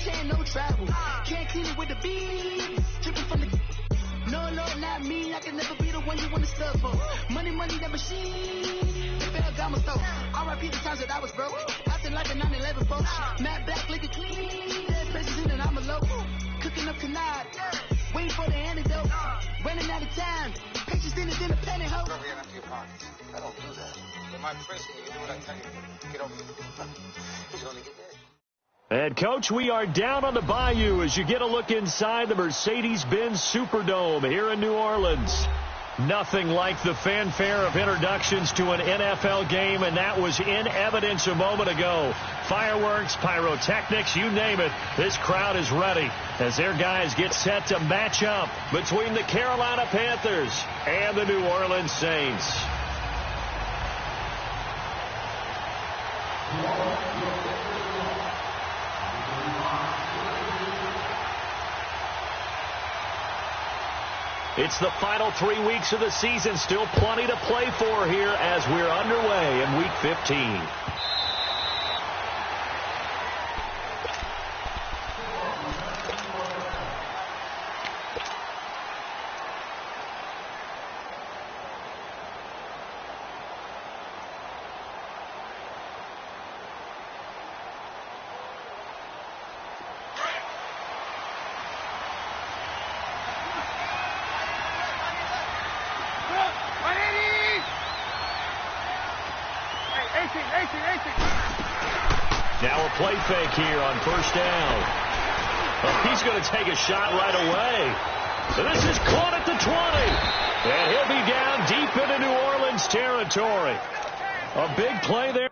chain, no travel. Can't clean it with the beat. Dripping from the. No, not me. I can never be the one you want to sub for. Money, that machine. Fell down my store. R.I.P. the times that I was broke. Acting like a 9/11 folks. Matte black, liquor clean. There's places in and I'm a local. Cooking up tonight. Waiting for the antidote. Running out of time. Patience in the panic hoe. Over here after your parties. I don't do that. You're my principal. You do what I tell you. Get over here. He's going to get dead. And, Coach, we are down on the bayou as you get a look inside the Mercedes-Benz Superdome here in New Orleans. Nothing like the fanfare of introductions to an NFL game, and that was in evidence a moment ago. Fireworks, pyrotechnics, you name it. This crowd is ready as their guys get set to match up between the Carolina Panthers and the New Orleans Saints. It's the final 3 weeks of the season. Still plenty to play for here as we're underway in Week 15. Now a play fake here on first down. Oh, he's going to take a shot right away. So this is caught at the 20. And he'll be down deep into New Orleans territory. A big play there.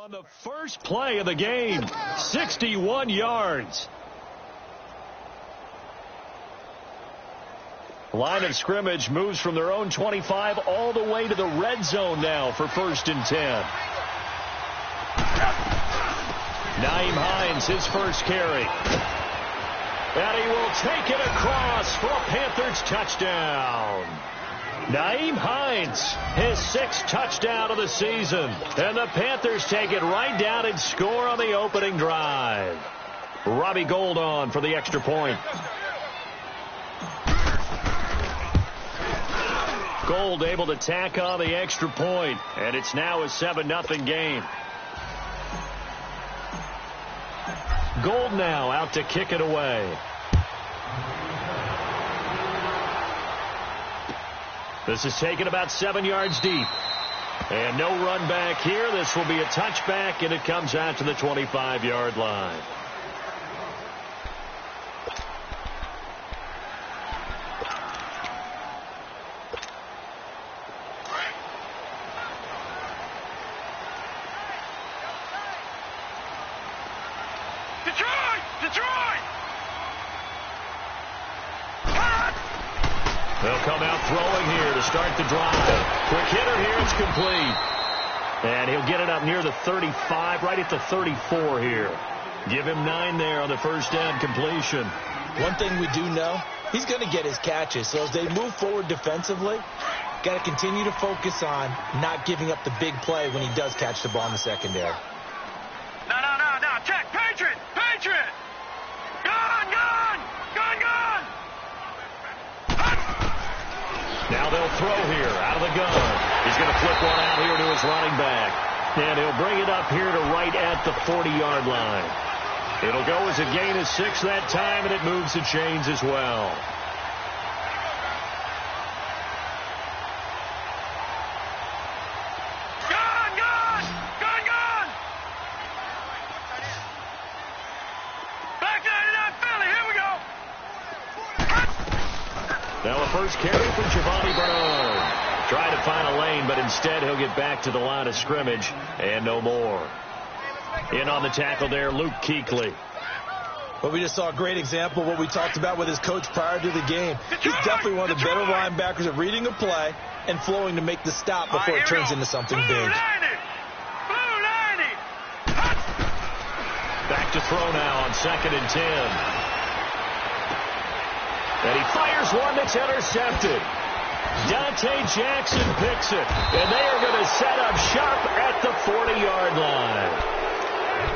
On the first play of the game, 61 yards. Line of scrimmage moves from their own 25 all the way to the red zone now for 1st and 10. Nyheim Hines, his first carry. And he will take it across for a Panthers touchdown. Nyheim Hines, his 6th touchdown of the season. And the Panthers take it right down and score on the opening drive. Robbie Gould on for the extra point. Gould able to tack on the extra point, and it's now a 7-0 game. Gould now out to kick it away. This is taken about 7 yards deep. And no run back here. This will be a touchback, and it comes out to the 25-yard line. They'll come out throwing here to start the drive. Quick hitter here. It's complete. And he'll get it up near the 35, right at the 34 here. Give him 9 there on the first down completion. One thing we do know, he's going to get his catches. So as they move forward defensively, got to continue to focus on not giving up the big play when he does catch the ball in the secondary. No. Check. Patriot. Gun. Now they'll throw here out of the gun. He's going to flip one out here to his running back. And he'll bring it up here to right at the 40-yard line. It'll go as a gain of 6 that time, and it moves the chains as well. Gun. Back to that Philly. Here we go. Now a first carry for Giovanni Bernard. Try to find a lane, but instead he'll get back to the line of scrimmage and no more. In on the tackle there, Luke Kuechly. Well, we just saw a great example of what we talked about with his coach prior to the game. He's definitely one of the better linebackers at reading a play and flowing to make the stop before it turns into something big. Back to throw now on 2nd and 10. And he fires one that's intercepted. Dante Jackson picks it. And they are going to set up sharp at the 40-yard line.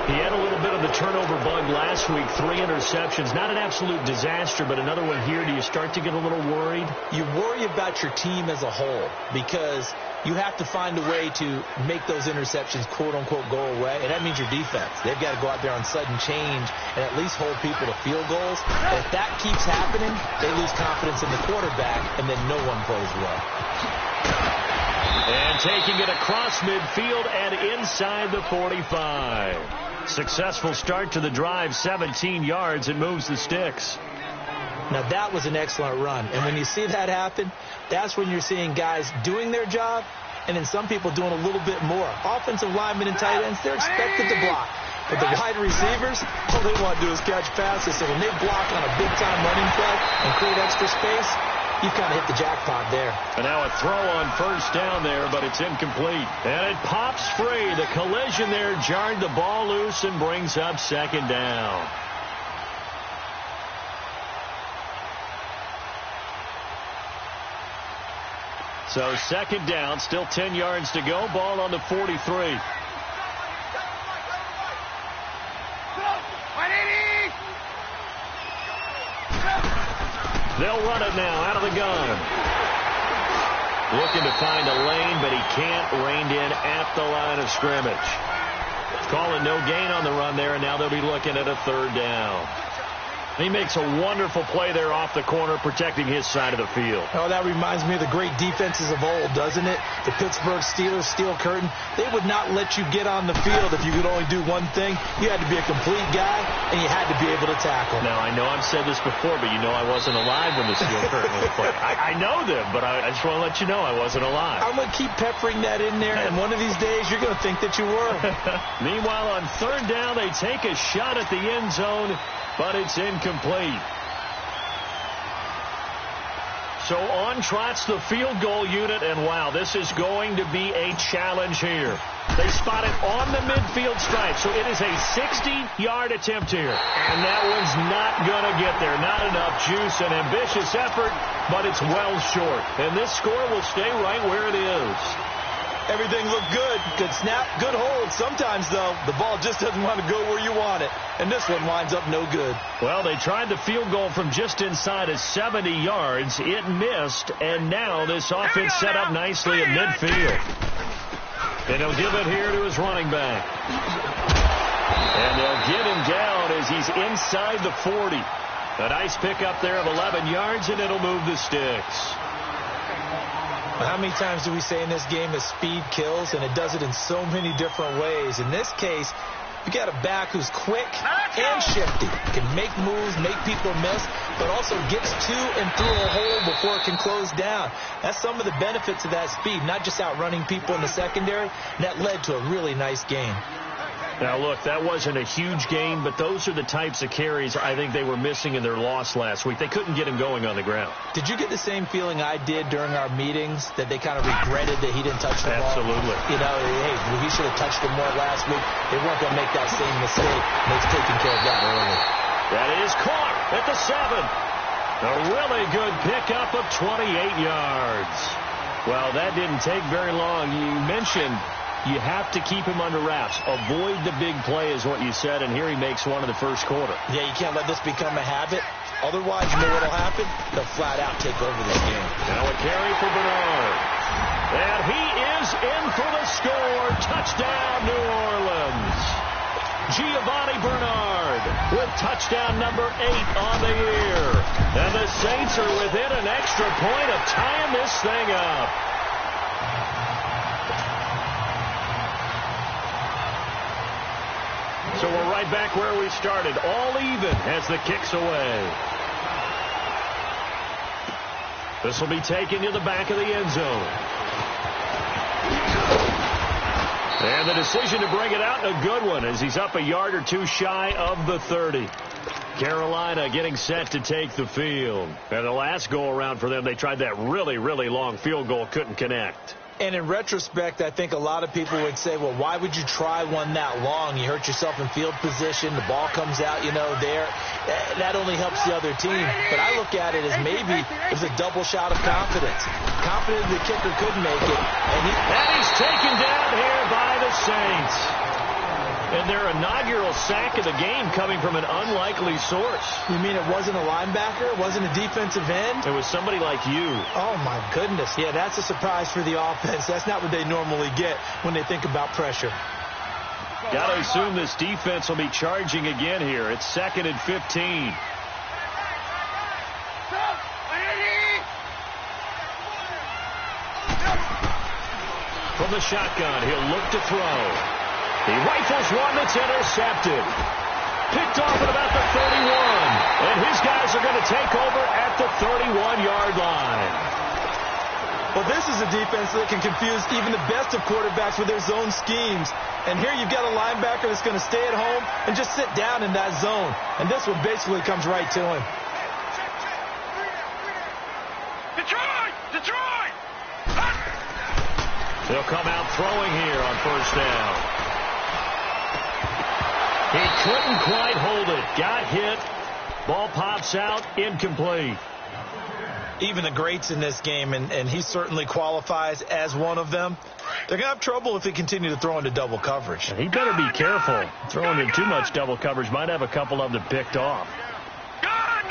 He had a little bit of the turnover bug last week, 3 interceptions. Not an absolute disaster, but another one here. Do you start to get a little worried? You worry about your team as a whole because you have to find a way to make those interceptions, quote-unquote, go away, and that means your defense. They've got to go out there on sudden change and at least hold people to field goals. And if that keeps happening, they lose confidence in the quarterback, and then no one plays well. And taking it across midfield and inside the 45. Successful start to the drive, 17 yards, and moves the sticks. Now, that was an excellent run. And when you see that happen, that's when you're seeing guys doing their job and then some people doing a little bit more. Offensive linemen and tight ends, they're expected to block. But the wide receivers, all they want to do is catch passes. So when they block on a big-time running play and create extra space, you've kind of hit the jackpot there. And now a throw on 1st down there, but it's incomplete. And it pops free. The collision there jarred the ball loose and brings up 2nd down. So 2nd down, still 10 yards to go. Ball on the 43. They'll run it now out of the gun. Looking to find a lane, but he can't. Reined in at the line of scrimmage. Calling no gain on the run there, and now they'll be looking at a 3rd down. He makes a wonderful play there off the corner, protecting his side of the field. Oh, that reminds me of the great defenses of old, doesn't it? The Pittsburgh Steelers, Steel Curtain. They would not let you get on the field if you could only do one thing. You had to be a complete guy, and you had to be able to tackle. Now, I know I've said this before, but you know I wasn't alive when the Steel Curtain was played. I know them, but I just want to let you know I wasn't alive. I'm going to keep peppering that in there, and one of these days you're going to think that you were. Meanwhile, on 3rd down, they take a shot at the end zone, but it's incomplete. So on trots the field goal unit, and wow, this is going to be a challenge here. They spot it on the midfield stripe, so it is a 60-yard attempt here. And that one's not going to get there. Not enough juice, an ambitious effort, but it's well short. And this score will stay right where it is. Everything looked good. Good snap, good hold. Sometimes, though, the ball just doesn't want to go where you want it. And this one winds up no good. Well, they tried the field goal from just inside of 70 yards. It missed, and now this offense set up nicely at midfield. And he'll give it here to his running back. And they'll get him down as he's inside the 40. A nice pickup there of 11 yards, and it'll move the sticks. How many times do we say in this game that speed kills, and it does it in so many different ways? In this case, you got a back who's quick and shifty, can make moves, make people miss, but also gets to and through a hole before it can close down. That's some of the benefits of that speed, not just outrunning people in the secondary. And that led to a really nice game. Now, look, that wasn't a huge gain, but those are the types of carries I think they were missing in their loss last week. They couldn't get him going on the ground. Did you get the same feeling I did during our meetings, that they kind of regretted that he didn't touch the ball? Absolutely. You know, hey, he should have touched it more last week. They weren't going to make that same mistake. They've taken care of that early. That is caught at the 7. A really good pickup of 28 yards. Well, that didn't take very long. You mentioned you have to keep him under wraps. Avoid the big play is what you said, and here he makes one in the first quarter. Yeah, you can't let this become a habit. Otherwise, you know what will happen? They'll flat out take over this game. Now a carry for Bernard. And he is in for the score. Touchdown, New Orleans. Giovanni Bernard with touchdown number 8 on the year. And the Saints are within an extra point of tying this thing up. So we're right back where we started, all even as the kick's away. This will be taken to the back of the end zone. And the decision to bring it out, a good one, as he's up a yard or two shy of the 30. Carolina getting set to take the field. And the last go-around for them, they tried that really, really long field goal, couldn't connect. And in retrospect, I think a lot of people would say, well, why would you try one that long? You hurt yourself in field position. The ball comes out, there. That only helps the other team. But I look at it as maybe it was a double shot of confidence. Confident the kicker could make it. And he's taken down here by the Saints. And their inaugural sack of the game coming from an unlikely source. You mean it wasn't a linebacker? It wasn't a defensive end? It was somebody like you. Oh, my goodness. Yeah, that's a surprise for the offense. That's not what they normally get when they think about pressure. Got to assume this defense will be charging again here. It's 2nd and 15. From the shotgun, he'll look to throw. He rifles one that's intercepted. Picked off at about the 31. And his guys are going to take over at the 31-yard line. Well, this is a defense that can confuse even the best of quarterbacks with their zone schemes. And here you've got a linebacker that's going to stay at home and just sit down in that zone. And this one basically comes right to him. Detroit! They'll come out throwing here on first down. He couldn't quite hold it. Got hit. Ball pops out. Incomplete. Even the greats in this game, and he certainly qualifies as one of them, they're going to have trouble if they continue to throw into double coverage. And he better be careful. Throwing into too much double coverage might have a couple of them picked off. Gone!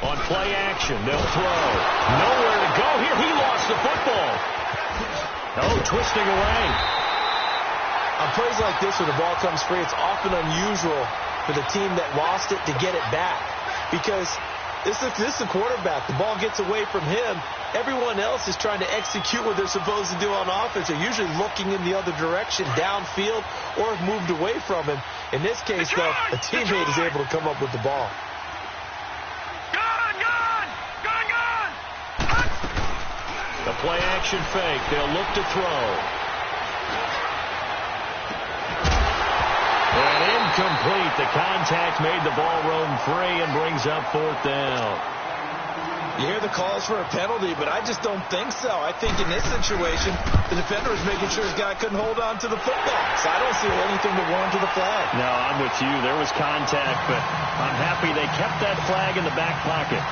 On play action, they'll throw. Nowhere to go here. He lost the football. Oh, twisting away. On plays like this where the ball comes free, it's often unusual for the team that lost it to get it back. Because this is the quarterback. The ball gets away from him. Everyone else is trying to execute what they're supposed to do on offense. They're usually looking in the other direction, downfield, or have moved away from him. In this case, though, a teammate is able to come up with the ball. Gone! The play action fake. They'll look to throw. And incomplete. The contact made the ball roam free and brings up 4th down. You hear the calls for a penalty, but I just don't think so. I think in this situation, the defender was making sure his guy couldn't hold on to the football. So I don't see anything to warrant to the flag. No, I'm with you. There was contact, but I'm happy they kept that flag in the back pocket.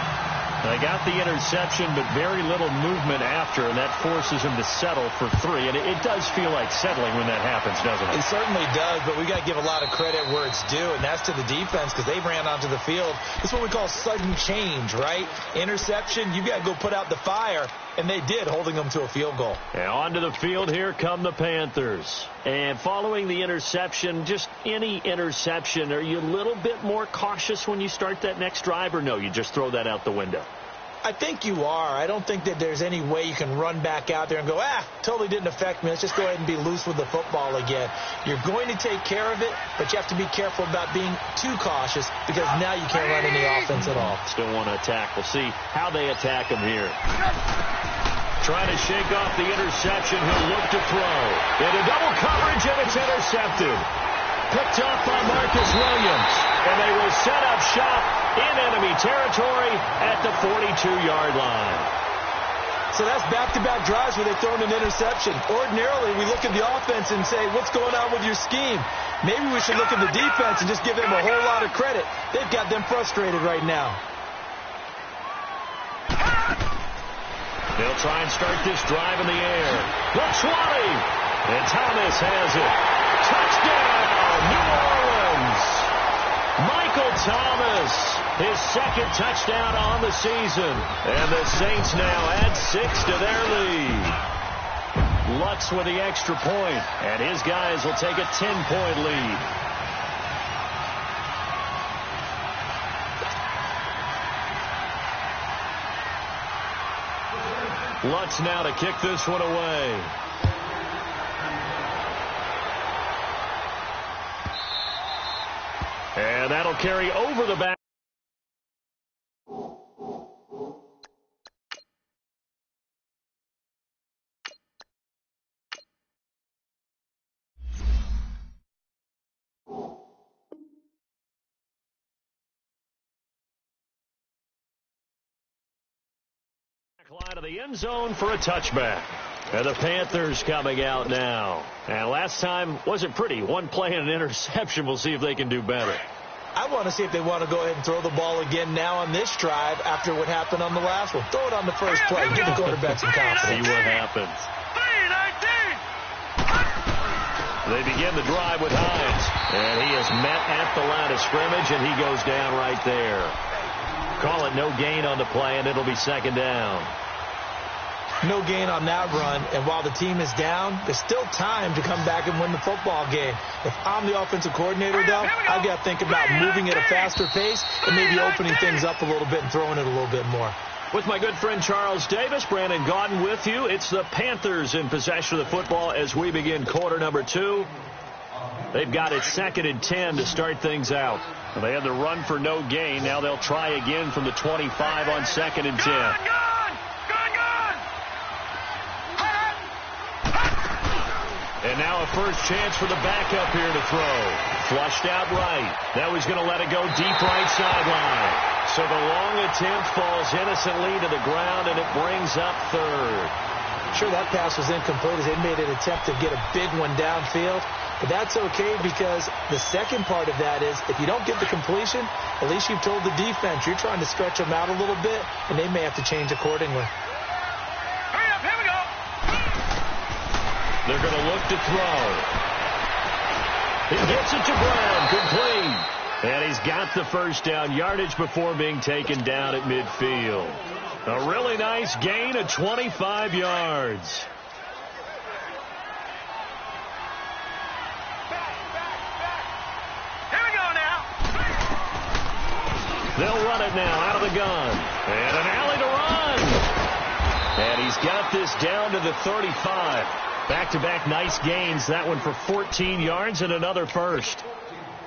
They got the interception, but very little movement after, and that forces him to settle for 3. And it does feel like settling when that happens, doesn't it? It certainly does, but we got to give a lot of credit where it's due, and that's to the defense because they ran onto the field. This is what we call sudden change, right? Interception, you got to go put out the fire, and they did, holding them to a field goal. And onto the field, here come the Panthers. And following the interception, just any interception, are you a little bit more cautious when you start that next drive, or no, you just throw that out the window? I think you are. I don't think that there's any way you can run back out there and go, totally didn't affect me. Let's just go ahead and be loose with the football again. You're going to take care of it, but you have to be careful about being too cautious because now you can't run any offense at all. Still want to attack. We'll see how they attack him here. Trying to shake off the interception. He'll look to throw. Into double coverage, and it's intercepted. Picked off by Marcus Williams. And they will set up shop in enemy territory at the 42-yard line. So that's back-to-back drives where they throw an interception. Ordinarily, we look at the offense and say, what's going on with your scheme? Maybe we should look at the defense and just give them a whole lot of credit. They've got them frustrated right now. They'll try and start this drive in the air. Looks Wally. And Thomas has it. Touchdown, New Orleans. Michael Thomas, his 2nd touchdown on the season. And the Saints now add 6 to their lead. Lutz with the extra point, and his guys will take a 10-point lead. Lutz now to kick this one away. And that'll carry over the back. Line of the end zone for a touchback. And the Panthers coming out now. And last time wasn't pretty. One play and an interception. We'll see if they can do better. I want to see if they want to go ahead and throw the ball again now on this drive after what happened on the last one. Throw it on the first play. Give the quarterback some confidence. See what happens. They begin the drive with Hines. And he is met at the line of scrimmage, and he goes down right there. Call it no gain on the play, and it'll be second down. No gain on that run, and while the team is down, there's still time to come back and win the football game. If I'm the offensive coordinator, though, I've got to think about moving at a faster pace and maybe opening things up a little bit and throwing it a little bit more. With my good friend Charles Davis, Brandon Gaudin with you. It's the Panthers in possession of the football as we begin quarter number 2. They've got it 2nd and 10 to start things out. They had the run for no gain. Now they'll try again from the 25 on 2nd and 10. And now a first chance for the backup here to throw. Flushed out right. Now he's going to let it go deep right sideline. So the long attempt falls innocently to the ground, and it brings up third. Sure, that pass was incomplete as they made an attempt to get a big one downfield. But that's okay because the second part of that is if you don't get the completion, at least you've told the defense you're trying to stretch them out a little bit, and they may have to change accordingly. Hurry up, here we go. They're going to look to throw. He gets it to Brown, complete. And he's got the first down yardage before being taken down at midfield. A really nice gain of 25 yards. Here we go now. They'll run it now out of the gun. And an alley to run. And he's got this down to the 35. Back-to-back nice gains. That one for 14 yards and another first.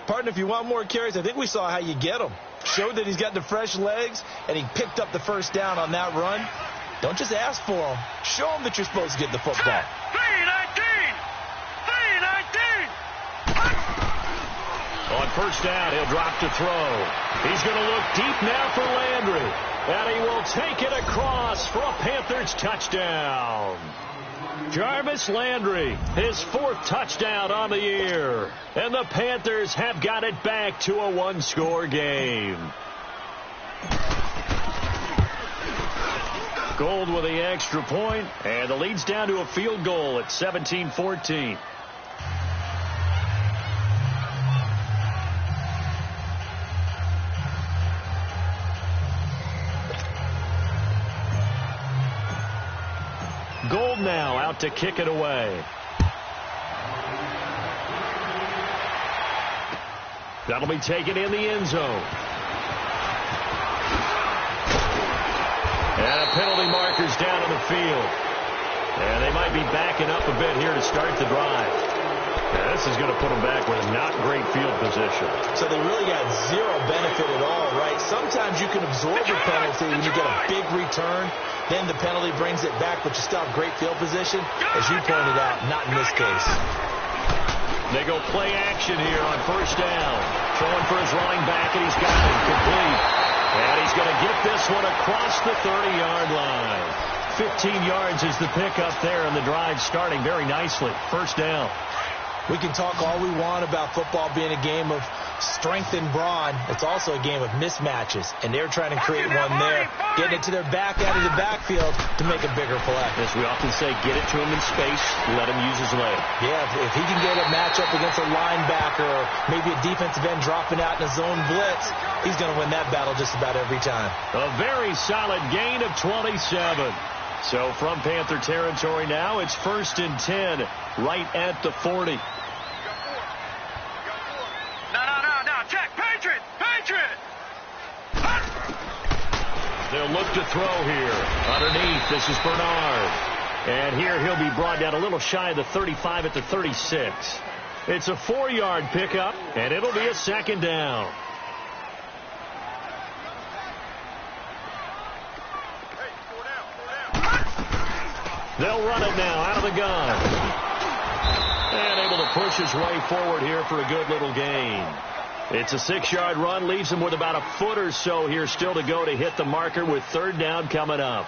Partner, if you want more carries, I think we saw how you get him. Showed that he's got the fresh legs, and he picked up the first down on that run. Don't just ask for him. Show him that you're supposed to get the football. 3-19. On first down, he'll drop to throw. He's going to look deep now for Landry. And he will take it across for a Panthers touchdown. Jarvis Landry, his 4th touchdown on the year. And the Panthers have got it back to a one-score game. Gold with the extra point, and the lead's down to a field goal at 17-14. Gold now out to kick it away. That'll be taken in the end zone. And a penalty marker's down on the field. And they might be backing up a bit here to start the drive. Yeah, this is going to put them back with not great field position. So they really got zero benefit at all, right? Sometimes you can absorb a penalty when you get a big return. Then the penalty brings it back, but you still have great field position. As you pointed out, not in this case. They go play action here on first down. Throwing for his running back, and he's got it complete. And he's going to get this one across the 30-yard line. 15 yards is the pickup there, and the drive starting very nicely. First down. We can talk all we want about football being a game of strength and brawn. It's also a game of mismatches, and they're trying to create one there, getting it to their back out of the backfield to make a bigger play. As we often say, get it to him in space, let him use his leg. Yeah, if he can get a matchup against a linebacker or maybe a defensive end dropping out in a zone blitz, he's going to win that battle just about every time. A very solid gain of 27. So from Panther territory now, it's 1st and 10 right at the 40. They'll look to throw here. Underneath, this is Bernard. And here he'll be brought down a little shy of the 35 at the 36. It's a 4-yard pickup, and it'll be a second down. They'll run it now out of the gun. And able to push his way forward here for a good little gain. It's a 6-yard run, leaves him with about a foot or so here still to go to hit the marker with third down coming up.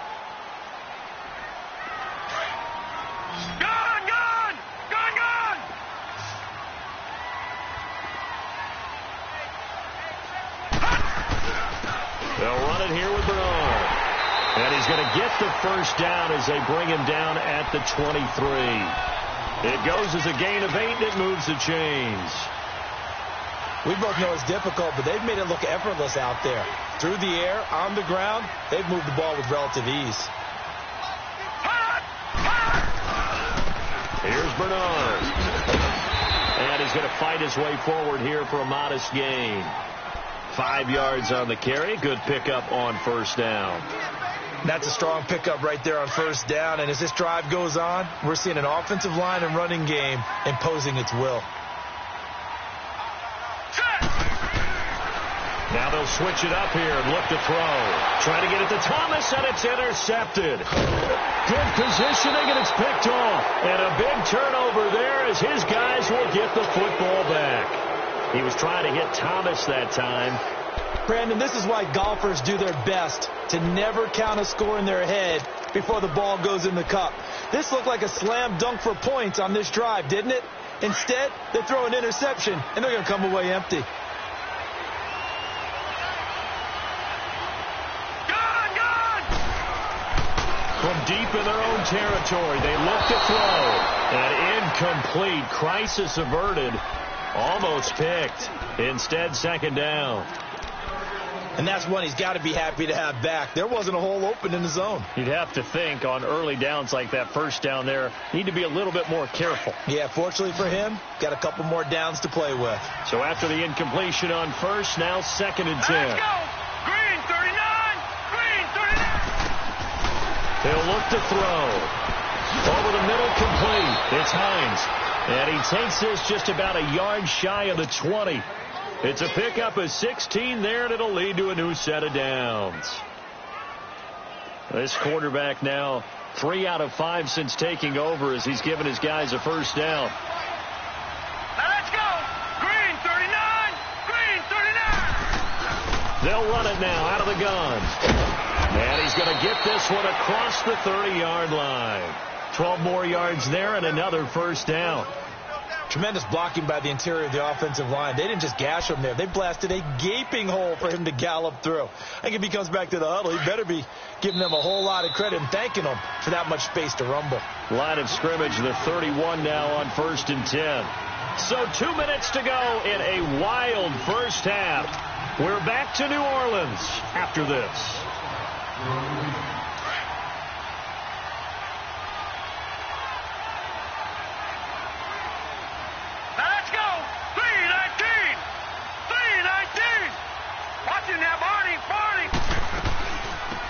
They'll run it here with Bernard. And he's going to get the first down as they bring him down at the 23. It goes as a gain of 8, and it moves the chains. We both know it's difficult, but they've made it look effortless out there. Through the air, on the ground, they've moved the ball with relative ease. Here's Bernard. And he's going to fight his way forward here for a modest gain. 5 yards on the carry. Good pickup on first down. That's a strong pickup right there on first down. And as this drive goes on, we're seeing an offensive line and running game imposing its will. Now they'll switch it up here and look to throw. Trying to get it to Thomas, and it's intercepted. Good positioning, and it's picked off. And a big turnover there as his guys will get the football back. He was trying to hit Thomas that time. Brandon, this is why golfers do their best to never count a score in their head before the ball goes in the cup. This looked like a slam dunk for points on this drive, didn't it? Instead, they throw an interception, and they're going to come away empty. From deep in their own territory, they look to throw. And incomplete. Crisis averted. Almost picked. Instead, second down. And that's one he's got to be happy to have back. There wasn't a hole open in the zone. You'd have to think on early downs like that first down there, need to be a little bit more careful. Yeah, fortunately for him, got a couple more downs to play with. So after the incompletion on first, now 2nd and 10. Let's go! Green 39! Green 39! He'll look to throw. Over the middle, complete. It's Hines. And he takes this just about a yard shy of the 20. It's a pickup of 16 there, and it'll lead to a new set of downs. This quarterback now 3 out of 5 since taking over as he's given his guys a first down. Now let's go! Green 39! Green 39! They'll run it now out of the gun. And he's going to get this one across the 30-yard line. 12 more yards there and another first down. Tremendous blocking by the interior of the offensive line. They didn't just gash him there. They blasted a gaping hole for him to gallop through. I think if he comes back to the huddle, he better be giving them a whole lot of credit and thanking them for that much space to rumble. Line of scrimmage, the 31 now on 1st and 10. So 2 minutes to go in a wild first half. We're back to New Orleans after this.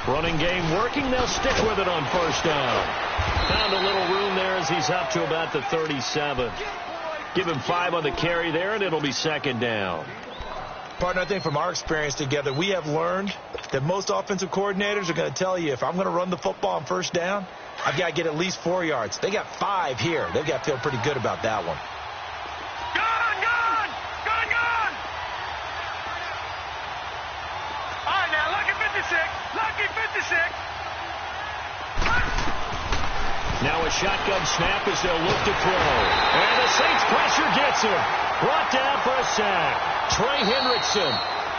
Running game working. They'll stick with it on first down. Found a little room there as he's up to about the 37. Give him 5 on the carry there, and it'll be 2nd down. Partner, I think from our experience together, we have learned that most offensive coordinators are going to tell you, if I'm going to run the football on first down, I've got to get at least 4 yards. They got 5 here. They've got to feel pretty good about that one. Lucky 56. Now a shotgun snap as they'll look to throw. And the Saints pressure gets him. Brought down for a sack. Trey Hendrickson.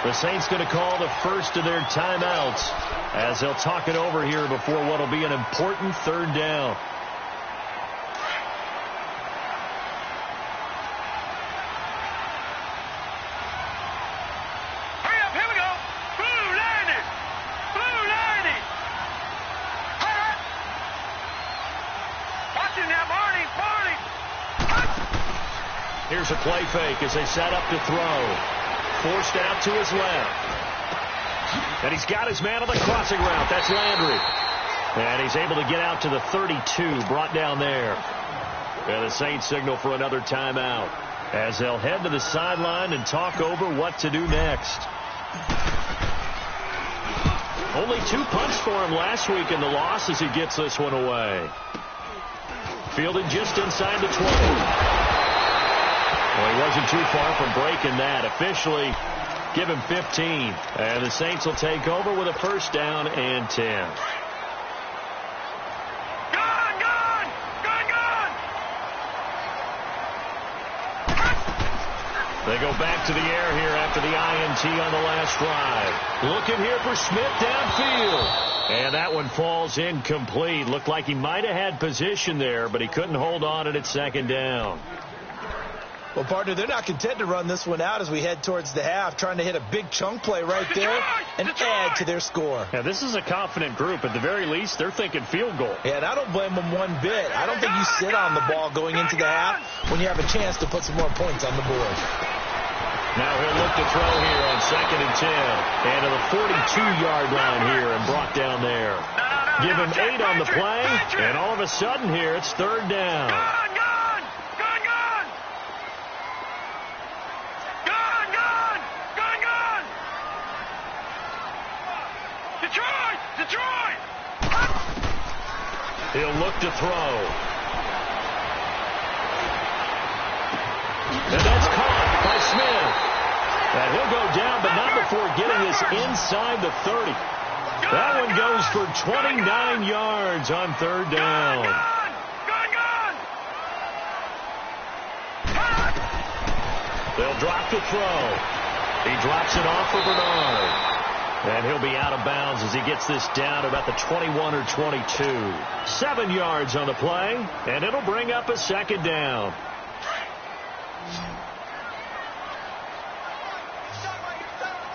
The Saints going to call the first of their timeouts as they'll talk it over here before what will be an important 3rd down. Here's a play fake as they set up to throw. Forced out to his left. And he's got his man on the crossing route. That's Landry. And he's able to get out to the 32. Brought down there. And the Saints signal for another timeout as they'll head to the sideline and talk over what to do next. Only 2 punts for him last week in the loss as he gets this one away. Fielded just inside the 20. Well, he wasn't too far from breaking that. Officially, give him 15. And the Saints will take over with a first down and 10. They go back to the air here after the INT on the last drive. Looking here for Smith downfield. And that one falls incomplete. Looked like he might have had position there, but he couldn't hold on at second down. Well, partner, they're not content to run this one out as we head towards the half, trying to hit a big chunk play right there and add to their score. Yeah, this is a confident group. At the very least, they're thinking field goal. Yeah, and I don't blame them one bit. I don't think you sit on the ball going into the half when you have a chance to put some more points on the board. Now he'll look to throw here on 2nd and 10. And to the 42-yard line here and brought down there. Give him 8 on the play, and all of a sudden here it's 3rd down. Detroit! He'll look to throw. And that's caught by Smith. And he'll go down, but not before getting this inside the 30. That one goes for 29 yards on 3rd down. They'll drop the throw. He drops it off for Bernard. And he'll be out of bounds as he gets this down about the 21 or 22. 7 yards on the play, and it'll bring up a 2nd down.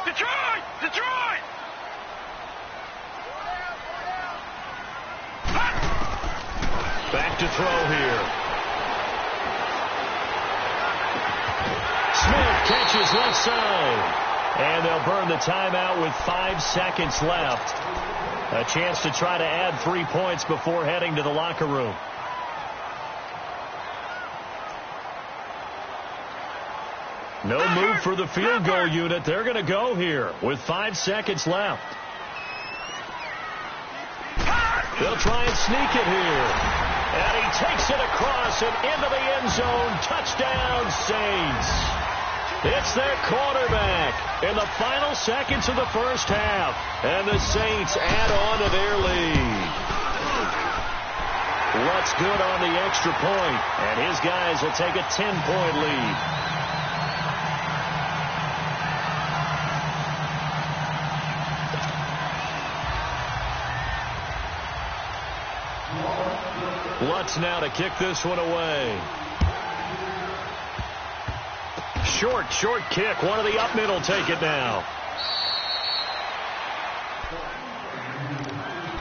Detroit! Back to throw here. Smith catches left side. And they'll burn the timeout with 5 seconds left. A chance to try to add 3 points before heading to the locker room. No move for the field goal unit. They're going to go here with 5 seconds left. They'll try and sneak it here. And he takes it across and into the end zone. Touchdown, Saints. It's their quarterback in the final seconds of the first half. And the Saints add on to their lead. What's good on the extra point, and his guys will take a 10-point lead. Lutz now to kick this one away. Short kick. One of the up mid will take it now.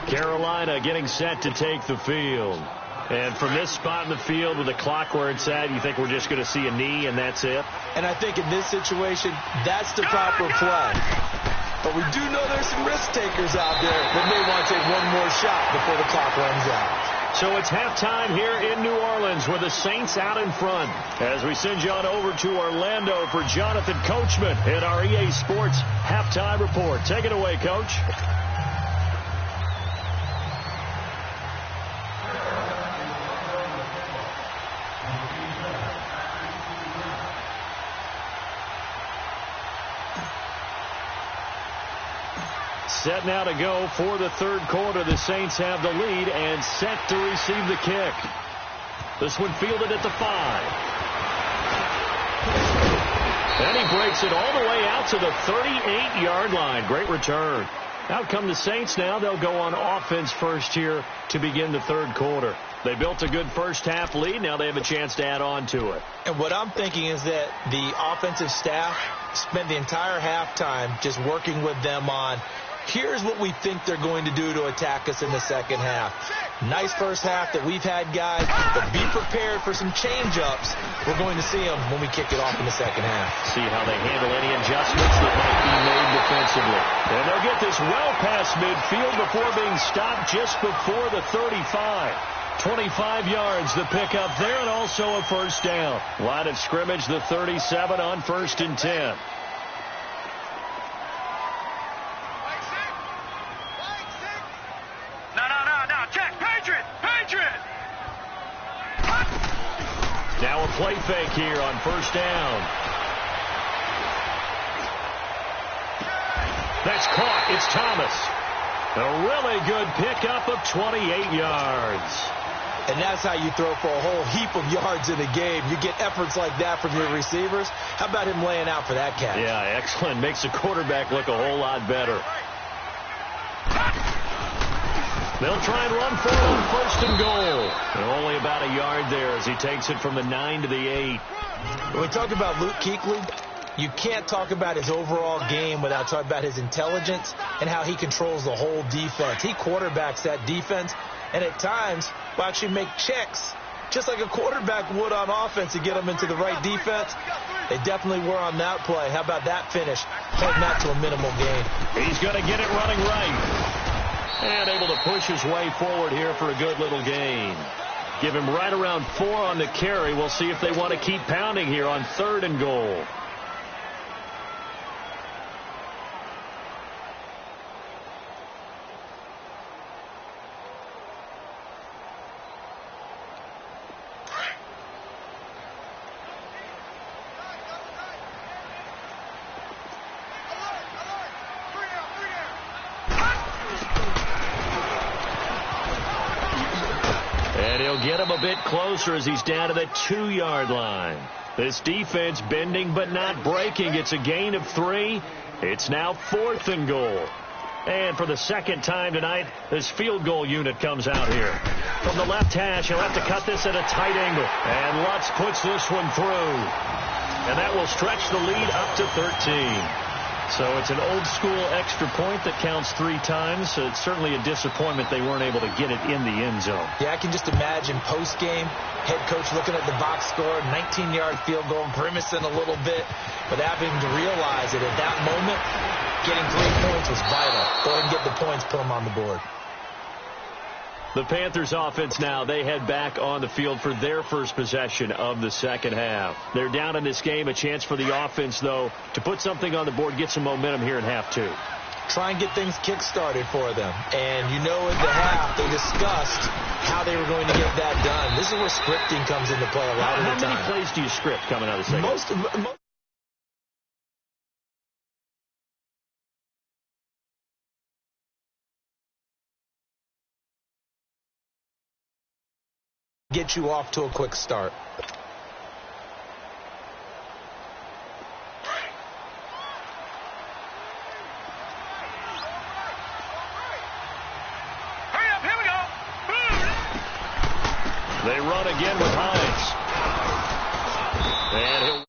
Carolina getting set to take the field. And from this spot in the field with the clock where it's at, you think we're just going to see a knee and that's it? And I think in this situation, that's the proper play. But we do know there's some risk takers out there that may want to take one more shot before the clock runs out. So it's halftime here in New Orleans with the Saints out in front. As we send you on over to Orlando for Jonathan Coachman in our EA Sports Halftime Report. Take it away, Coach. Set now to go for the third quarter. The Saints have the lead and set to receive the kick. This one fielded at the 5. And he breaks it all the way out to the 38-yard line. Great return. Out come the Saints now. They'll go on offense first here to begin the third quarter. They built a good first half lead. Now they have a chance to add on to it. And what I'm thinking is that the offensive staff spent the entire halftime just working with them on, here's what we think they're going to do to attack us in the second half. Nice first half that we've had, guys, but be prepared for some change-ups. We're going to see them when we kick it off in the second half. See how they handle any adjustments that might be made defensively. And they'll get this well past midfield before being stopped just before the 35. 25 yards the pickup there, and also a first down. Line of scrimmage, the 37 on 1st and 10. Now a play fake here on first down. That's caught. It's Thomas. A really good pickup of 28 yards. And that's how you throw for a whole heap of yards in a game. You get efforts like that from your receivers. How about him laying out for that catch? Yeah, excellent. Makes the quarterback look a whole lot better. They'll try and run for it on 1st and goal. And only about a yard there as he takes it from the 9 to the 8. When we talk about Luke Kuechly, you can't talk about his overall game without talking about his intelligence and how he controls the whole defense. He quarterbacks that defense, and at times will actually make checks, just like a quarterback would on offense to get them into the right defense. They definitely were on that play. How about that finish? Holding that to a minimal gain. He's going to get it running right. And able to push his way forward here for a good little gain. Give him right around 4 on the carry. We'll see if they want to keep pounding here on 3rd and goal. Get him a bit closer as he's down to the 2-yard line. This defense bending but not breaking. It's a gain of 3. It's now 4th and goal. And for the second time tonight, this field goal unit comes out here. From the left hash, he'll have to cut this at a tight angle. And Lutz puts this one through. And that will stretch the lead up to 13. So it's an old-school extra point that counts 3 times. So it's certainly a disappointment they weren't able to get it in the end zone. Yeah, I can just imagine post-game, head coach looking at the box score, 19-yard field goal, grimacing a little bit, but having to realize that at that moment, getting 3 points was vital. Go ahead and get the points, put them on the board. The Panthers offense now, they head back on the field for their first possession of the second half. They're down in this game. A chance for the offense, though, to put something on the board, get some momentum here in half 2. Try and get things kick-started for them. And you know, in the half, they discussed how they were going to get that done. This is where scripting comes into play a lot of the time. How many plays do you script coming out of the second? Most get you off to a quick start. Hurry up, here we go. They run again with Hines. And he'll...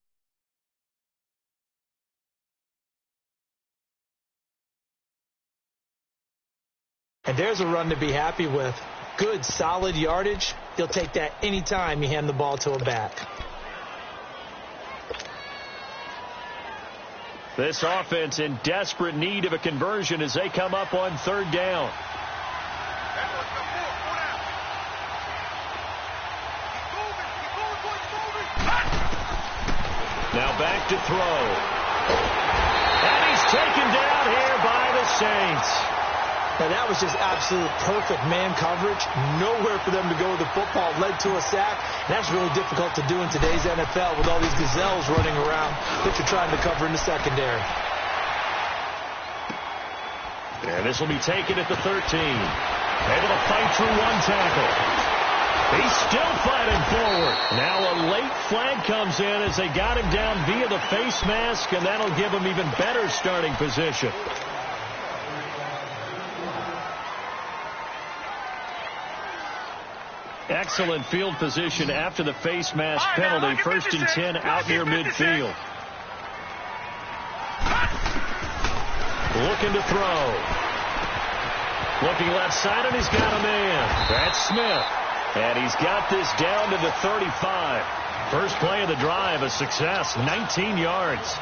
And there's a run to be happy with. Good, solid yardage. He'll take that anytime you hand the ball to a back. This offense in desperate need of a conversion as they come up on 3rd down. Now back to throw. And he's taken down here by the Saints. Now, that was just absolute perfect man coverage. Nowhere for them to go with the football. Led to a sack. And that's really difficult to do in today's NFL with all these gazelles running around that you're trying to cover in the secondary. And this will be taken at the 13. Able to fight through 1 tackle. He's still fighting forward. Now a late flag comes in as they got him down via the face mask, and that'll give him even better starting position. Excellent field position after the face mask penalty. 1st and 10 out near midfield. Looking to throw. Looking left side, and he's got a man. That's Smith. And he's got this down to the 35. First play of the drive, a success, 19 yards.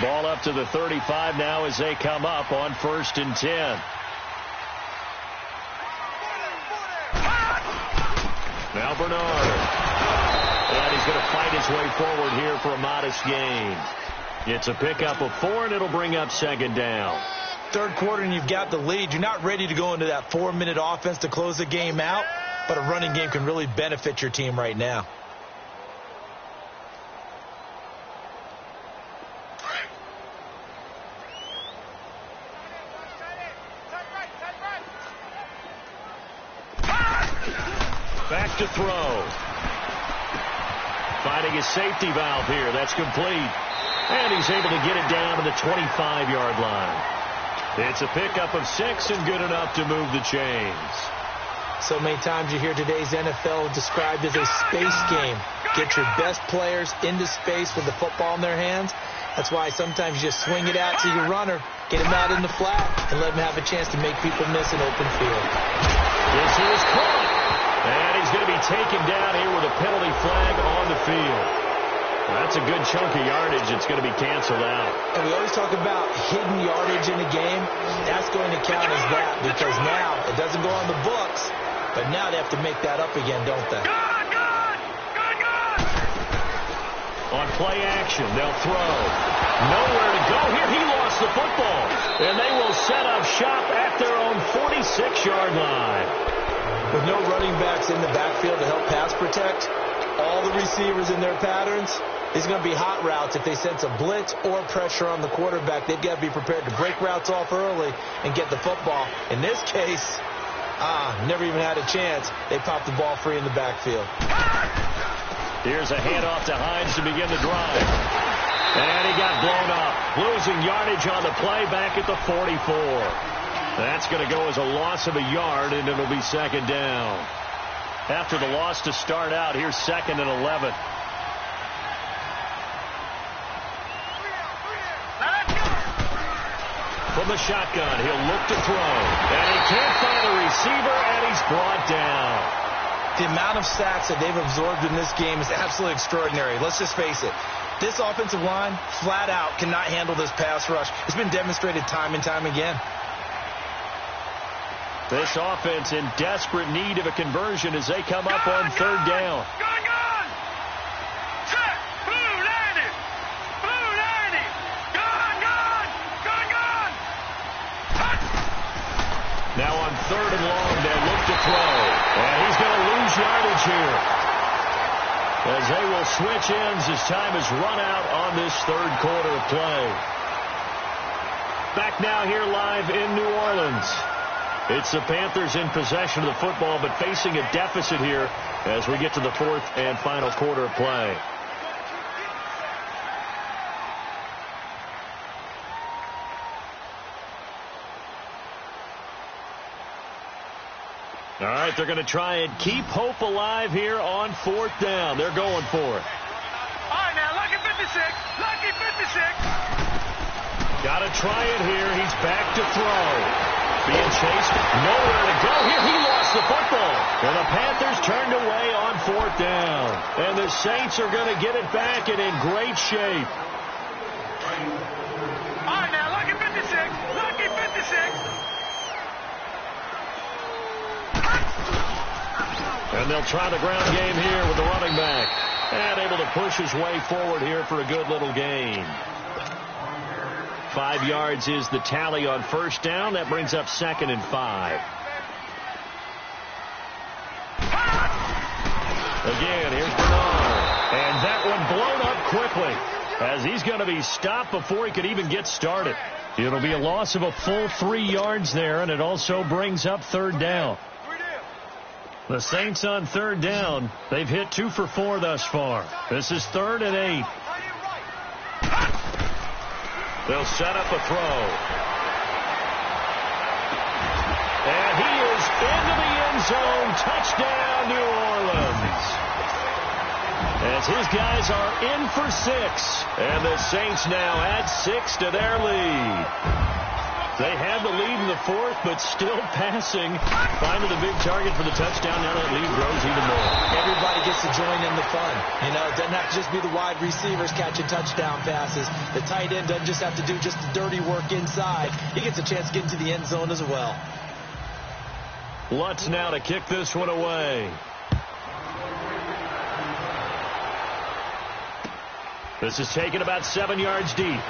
Ball up to the 35 now as they come up on 1st and 10. Now Bernard. And he's going to fight his way forward here for a modest gain. It's a pickup of 4, and it'll bring up 2nd down. 3rd quarter, and you've got the lead. You're not ready to go into that 4-minute offense to close the game out, but a running game can really benefit your team right now. throw. Finding his safety valve here. That's complete. And he's able to get it down to the 25-yard line. It's a pickup of 6 and good enough to move the chains. So many times you hear today's NFL described as a space game. Get your best players into space with the football in their hands. That's why sometimes you just swing it out to your runner, get him out in the flat, and let him have a chance to make people miss an open field. This is caught. And he's going to be taken down here with a penalty flag on the field. That's a good chunk of yardage. It's going to be canceled out. And we always talk about hidden yardage in the game. That's going to count as that because now it doesn't go on the books, but now they have to make that up again, don't they? On play action, they'll throw. Nowhere to go here. He lost the football. And they will set up shop at their own 46-yard line. With no running backs in the backfield to help pass protect, all the receivers in their patterns, these are going to be hot routes. If they sense a blitz or pressure on the quarterback, they've got to be prepared to break routes off early and get the football. In this case, never even had a chance. They popped the ball free in the backfield. Here's a handoff to Hines to begin the drive. And he got blown up. Losing yardage on the play back at the 44. That's going to go as a loss of a yard, and it'll be second down. After the loss to start out, here's 2nd and 11. From the shotgun, he'll look to throw. And he can't find a receiver, and he's brought down. The amount of sacks that they've absorbed in this game is absolutely extraordinary. Let's just face it. This offensive line, flat out, cannot handle this pass rush. It's been demonstrated time and time again. This offense in desperate need of a conversion as they come up on 3rd down. Now on 3rd and long, they'll look to throw. And he's going to lose yardage here. As they will switch ends as time is run out on this 3rd quarter of play. Back now here live in New Orleans. It's the Panthers in possession of the football, but facing a deficit here as we get to the 4th and final quarter of play. All right, they're going to try and keep hope alive here on 4th down. They're going for it. All right, now, lucky 56. Lucky 56. Got to try it here. He's back to throw. Being chased. Nowhere to go here. He lost the football. And the Panthers turned away on 4th down. And the Saints are going to get it back and in great shape. All right, now, lucky 56. Lucky 56. And they'll try the ground game here with the running back. And able to push his way forward here for a good little gain. 5 yards is the tally on 1st down. That brings up 2nd and 5. Again, here's Bernard. And that one blown up quickly as he's going to be stopped before he could even get started. It'll be a loss of a full 3 yards there, and it also brings up 3rd down. The Saints on 3rd down. They've hit 2 for 4 thus far. This is 3rd and 8. They'll set up a throw. And he is into the end zone. Touchdown, New Orleans. As his guys are in for 6. And the Saints now add 6 to their lead. They have the lead in the 4th, but still passing. Finding the big target for the touchdown. Now that lead grows even more. Everybody gets to join in the fun. You know, it doesn't have to just be the wide receivers catching touchdown passes. The tight end doesn't just have to do just the dirty work inside. He gets a chance to get into the end zone as well. Lutz now to kick this one away. This is taken about 7 yards deep.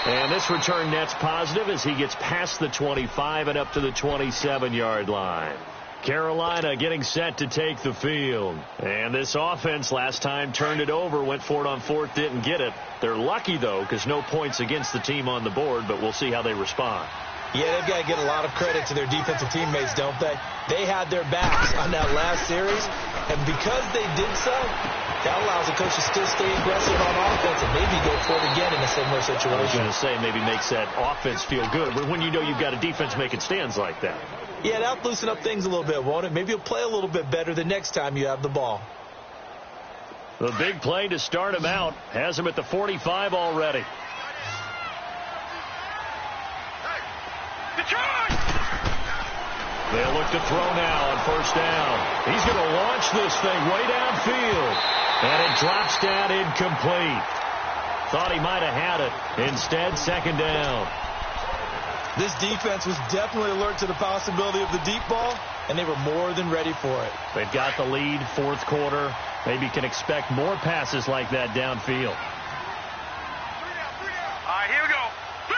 And this return net's positive as he gets past the 25 and up to the 27-yard line. Carolina getting set to take the field. And this offense last time turned it over, went for it on 4th, didn't get it. They're lucky, though, because no points against the team on the board, but we'll see how they respond. Yeah, they've got to get a lot of credit to their defensive teammates, don't they? They had their backs on that last series, and because they did so, that allows the coach to still stay aggressive on offense and maybe go for it again in a similar situation. I was going to say maybe makes that offense feel good, but when you know you've got a defense making stands like that. Yeah, that'll loosen up things a little bit, won't it? Maybe you'll play a little bit better the next time you have the ball. The big play to start him out has him at the 45 already. They'll look to throw now on first down. He's going to launch this thing way downfield. And it drops down incomplete. Thought he might have had it. Instead, second down. This defense was definitely alert to the possibility of the deep ball, and they were more than ready for it. They've got the lead, fourth quarter. Maybe can expect more passes like that downfield. All right, here we go. 3-19.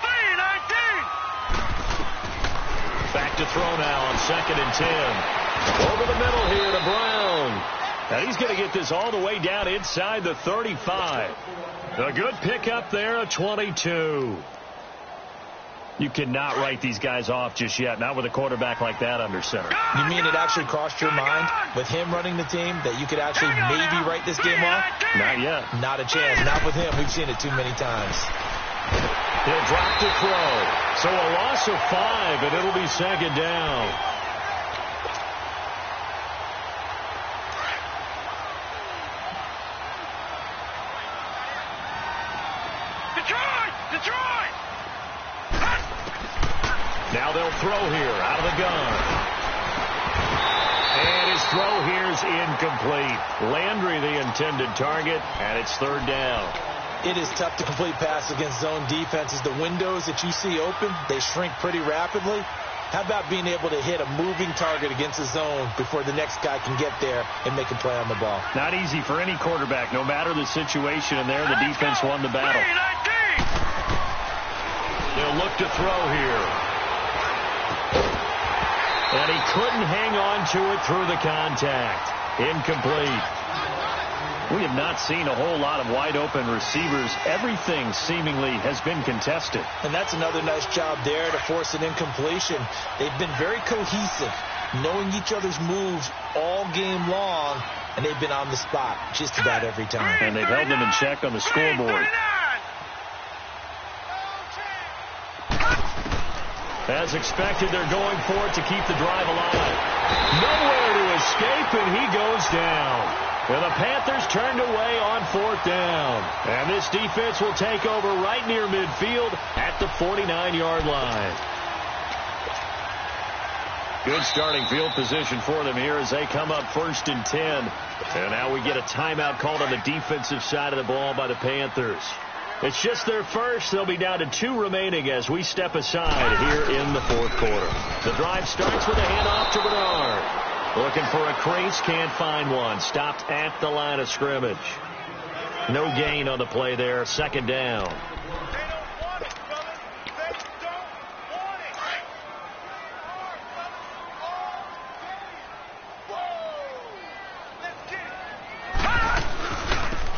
3-19. Back to throw now on 2nd and 10. Over the middle here to Brown. And he's going to get this all the way down inside the 35. A good pickup there, a 22. You cannot write these guys off just yet, not with a quarterback like that under center. You mean it actually crossed your mind with him running the team that you could actually maybe write this game off? Not yet. Not a chance. Not with him. We've seen it too many times. He'll drop to throw. So a loss of 5, and it'll be second down. Detroit! Now they'll throw here out of the gun. And his throw here's incomplete. Landry the intended target, and it's third down. It is tough to complete passes against zone defenses. The windows that you see open, they shrink pretty rapidly. How about being able to hit a moving target against a zone before the next guy can get there and make a play on the ball? Not easy for any quarterback, no matter the situation, and there the defense won the battle. They'll look to throw here. And he couldn't hang on to it through the contact. Incomplete. We have not seen a whole lot of wide-open receivers. Everything seemingly has been contested. And that's another nice job there to force an incompletion. They've been very cohesive, knowing each other's moves all game long, and they've been on the spot just about every time. And they've held them in check on the scoreboard. As expected, they're going for it to keep the drive alive. Nowhere to escape, and he goes down. And the Panthers turned away on fourth down. And this defense will take over right near midfield at the 49-yard line. Good starting field position for them here as they come up 1st and 10. And now we get a timeout called on the defensive side of the ball by the Panthers. It's just their first. They'll be down to 2 remaining as we step aside here in the fourth quarter. The drive starts with a handoff to Bernard. Looking for a crease, can't find one. Stopped at the line of scrimmage. No gain on the play there. Second down.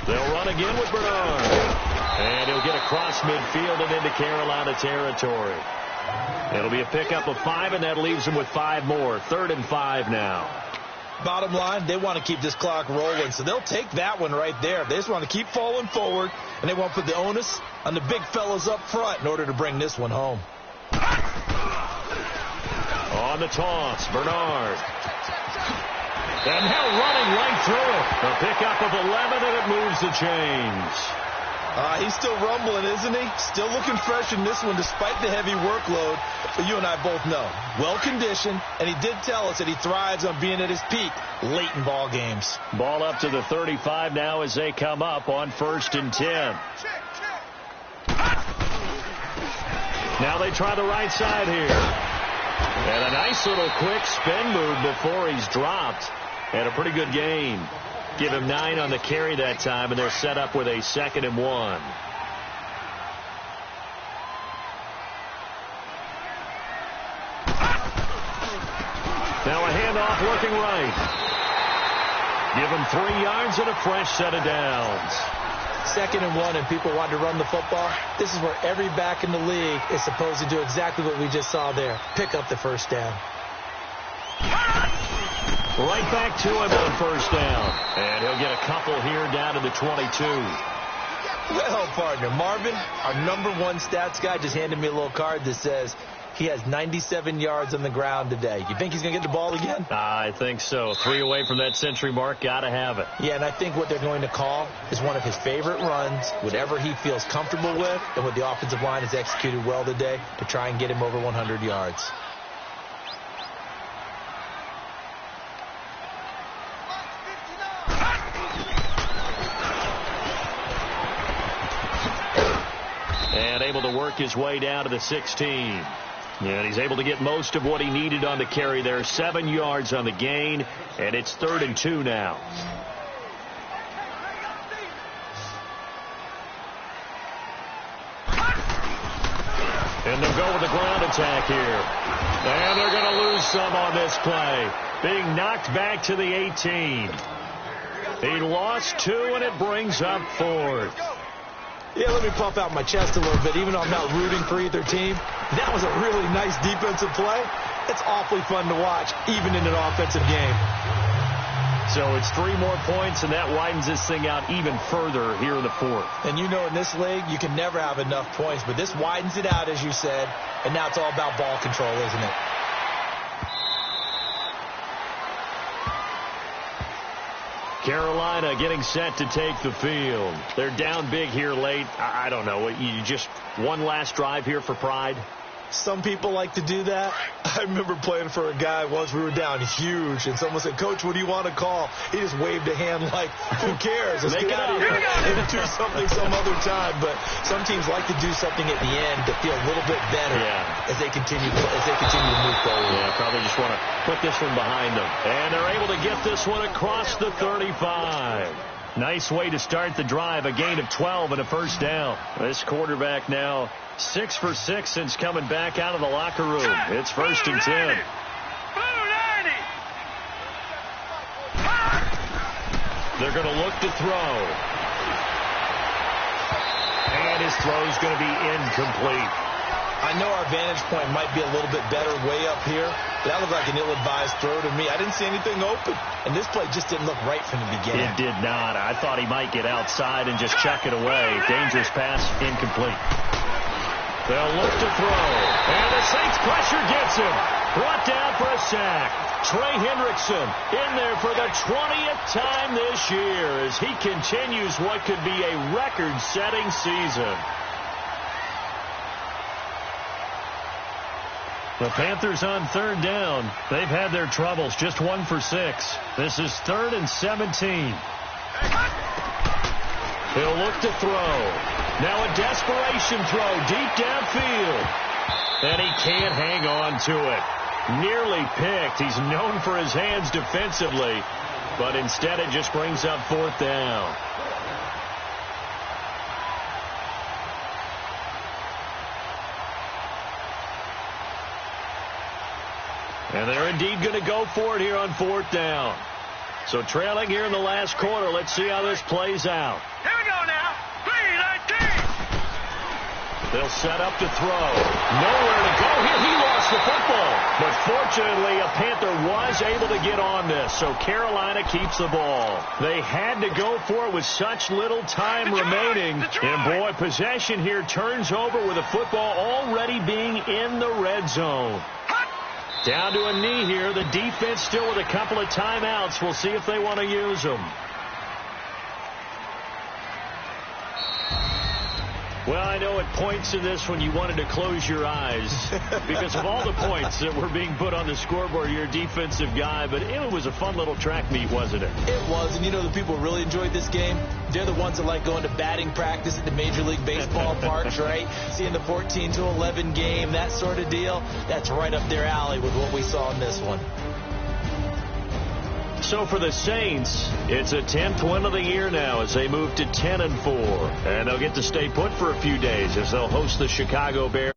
They'll run again with Bernard. And he'll get across midfield and into Carolina territory. It'll be a pickup of 5, and that leaves them with 5 more. 3rd and 5 now. Bottom line, they want to keep this clock rolling, so they'll take that one right there. They just want to keep falling forward, and they want to put the onus on the big fellas up front in order to bring this one home. On the toss, Bernard. And now running right through it. A pickup of 11, and it moves the chains. He's still rumbling, isn't he? Still looking fresh in this one despite the heavy workload. But you and I both know, well-conditioned, and he did tell us that he thrives on being at his peak late in ball games. Ball up to the 35 now as they come up on 1st and 10. Now they try the right side here. And a nice little quick spin move before he's dropped. And a pretty good gain. Give him 9 on the carry that time, and they're set up with a 2nd and 1. Now a handoff looking right. Give him 3 yards and a fresh set of downs. 2nd and 1 and people want to run the football, this is where every back in the league is supposed to do exactly what we just saw there. Pick up the first down. Right back to him on first down. And he'll get a couple here down to the 22. Well, partner, Marvin, our #1 stats guy, just handed me a little card that says he has 97 yards on the ground today. You think he's going to get the ball again? I think so. 3 away from that century mark. Got to have it. Yeah, and I think what they're going to call is one of his favorite runs, whatever he feels comfortable with, and what the offensive line has executed well today to try and get him over 100 yards. And able to work his way down to the 16. And he's able to get most of what he needed on the carry there. 7 yards on the gain, and it's 3rd and 2 now. And they'll go with the ground attack here. And they're going to lose some on this play. Being knocked back to the 18. He lost 2, and it brings up 4th. Yeah, let me puff out my chest a little bit. Even though I'm not rooting for either team, that was a really nice defensive play. It's awfully fun to watch, even in an offensive game. So it's 3 more points, and that widens this thing out even further here in the 4th. And you know in this league, you can never have enough points, but this widens it out, as you said, and now it's all about ball control, isn't it? Carolina getting set to take the field. They're down big here late. I don't know. You just one last drive here for pride? Some people like to do that. I remember playing for a guy once. We were down huge, and someone said, "Coach, what do you want to call?" He just waved a hand like, "Who cares? Let's get out of here and do something some other time." But some teams like to do something at the end to feel a little bit better as they continue to move forward. Yeah, probably just want to put this one behind them. And they're able to get this one across the 35. Nice way to start the drive. A gain of 12 and a first down. This quarterback now 6 for 6 since coming back out of the locker room. It's 1st and 10. They're going to look to throw. And his throw's going to be incomplete. I know our vantage point might be a little bit better way up here, but that looked like an ill-advised throw to me. I didn't see anything open, and this play just didn't look right from the beginning. It did not. I thought he might get outside and just chuck it away. Dangerous pass, incomplete. They'll look to throw, and the Saints pressure gets him. Brought down for a sack. Trey Hendrickson in there for the 20th time this year as he continues what could be a record-setting season. The Panthers on 3rd down. They've had their troubles. Just 1 for 6. This is 3rd and 17. He'll look to throw. Now a desperation throw deep downfield. And he can't hang on to it. Nearly picked. He's known for his hands defensively. But instead it just brings up 4th down. And they're indeed going to go for it here on 4th down. So trailing here in the last quarter. Let's see how this plays out. Here we go now. 3-19. They'll set up to throw. Nowhere to go here. He lost the football. But fortunately, a Panther was able to get on this. So Carolina keeps the ball. They had to go for it with such little time remaining. And boy, possession here turns over with the football already being in the red zone. Down to a knee here. The defense still with a couple of timeouts. We'll see if they want to use them. Well, I know at points in this when you wanted to close your eyes because of all the points that were being put on the scoreboard. You're a defensive guy, but it was a fun little track meet, wasn't it? It was, and you know the people who really enjoyed this game? They're the ones that like going to batting practice at the Major League Baseball parks, right? Seeing the 14-11 game, that sort of deal. That's right up their alley with what we saw in this one. So for the Saints, it's a 10th win of the year now as they move to 10-4. And they'll get to stay put for a few days as they'll host the Chicago Bears.